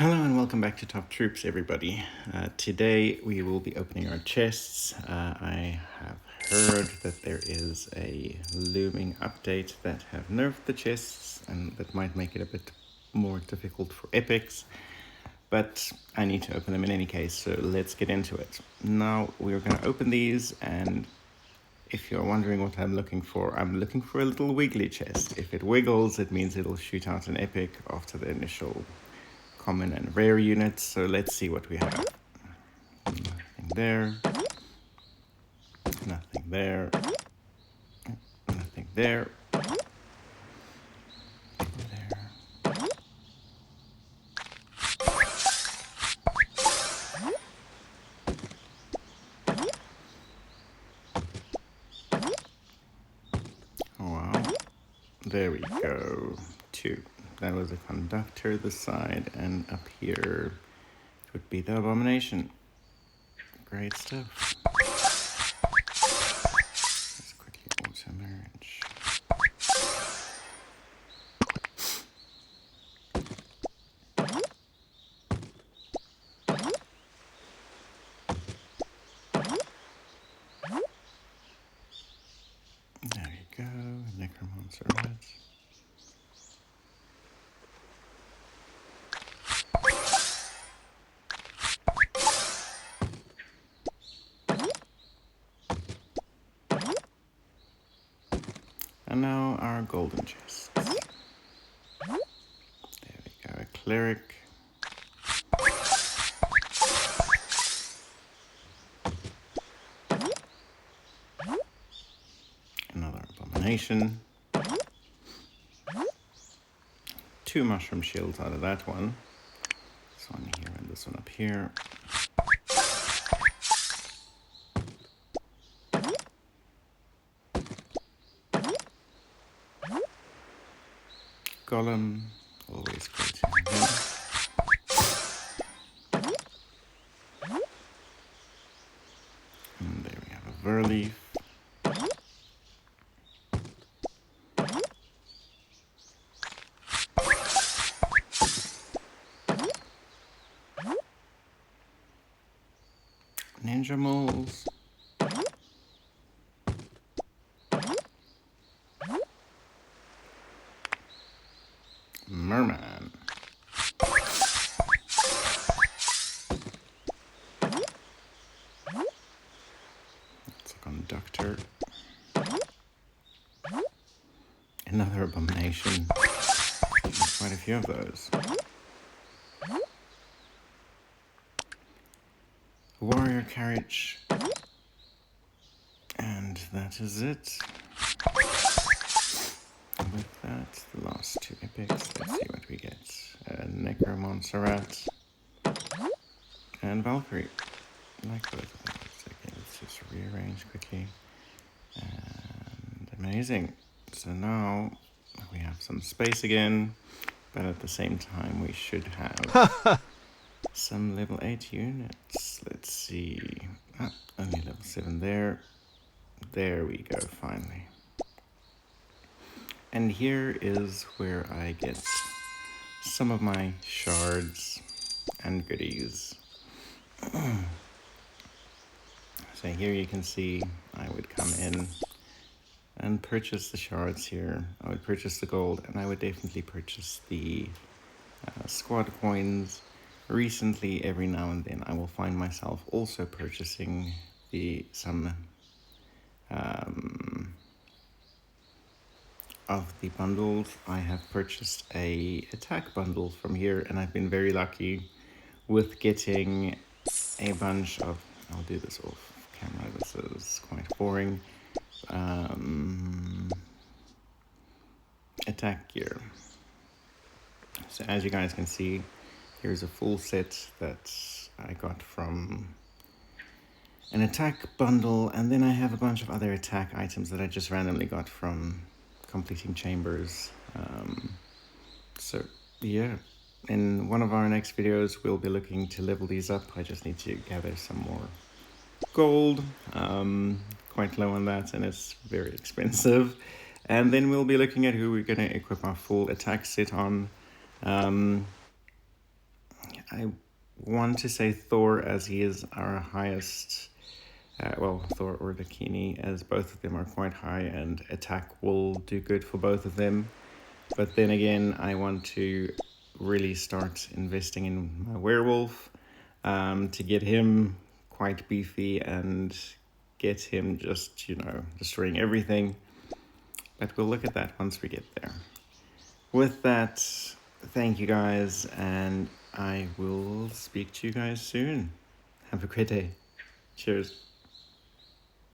Hello and welcome back to Top Troops, everybody. Today we will be opening our chests. I have heard that there is a looming update that have nerfed the chests and that might make it a bit more difficult for epics, but I need to open them in any case, so let's get into it. Now we're going to open these, and if you're wondering what I'm looking for a little wiggly chest. If it wiggles, it means it'll shoot out an epic after the initial common and rare units. So let's see what we have. Nothing there. Nothing there. Nothing there. There. Oh wow. There we go. Two. That was a conductor this side, and up here it would be the abomination. Great stuff. Let's quickly auto merge. There you go, necromancer red. And now our golden chest. There we go, a cleric. Another abomination. Two mushroom shields out of that one. This one here and this one up here. Golem, always great to have him. And there we have a Verleaf. Ninja moles. Merman. It's a conductor. Another abomination. Quite a few of those. Warrior carriage. And that is it. With that, the last two epics. Let's see what we get. Necromancer and Valkyrie. Like both of them. Okay, let's just rearrange quickly. And amazing. So now we have some space again, but at the same time we should have some level 8 units. Let's see. Only level 7 there. There we go, finally. And here is where I get some of my shards and goodies. So here you can see I would come in and purchase the shards here. I would purchase the gold, and I would definitely purchase the squad coins. Recently, every now and then, I will find myself also purchasing some of the bundles. I have purchased a attack bundle from here, and I've been very lucky with getting a bunch of, I'll do this off camera, this is quite boring, attack gear. So as you guys can see, here's a full set that I got from an attack bundle, and then I have a bunch of other attack items that I just randomly got from completing chambers. So yeah, in one of our next videos we'll be looking to level these up. I just need to gather some more gold, quite low on that, and it's very expensive. And then we'll be looking at who we're going to equip our full attack set on. I want to say Thor, as he is our highest. Thor or Dakini, as both of them are quite high, and attack will do good for both of them. But then again, I want to really start investing in my werewolf to get him quite beefy and get him just, destroying everything. But we'll look at that once we get there. With that, thank you guys, and I will speak to you guys soon. Have a great day. Cheers.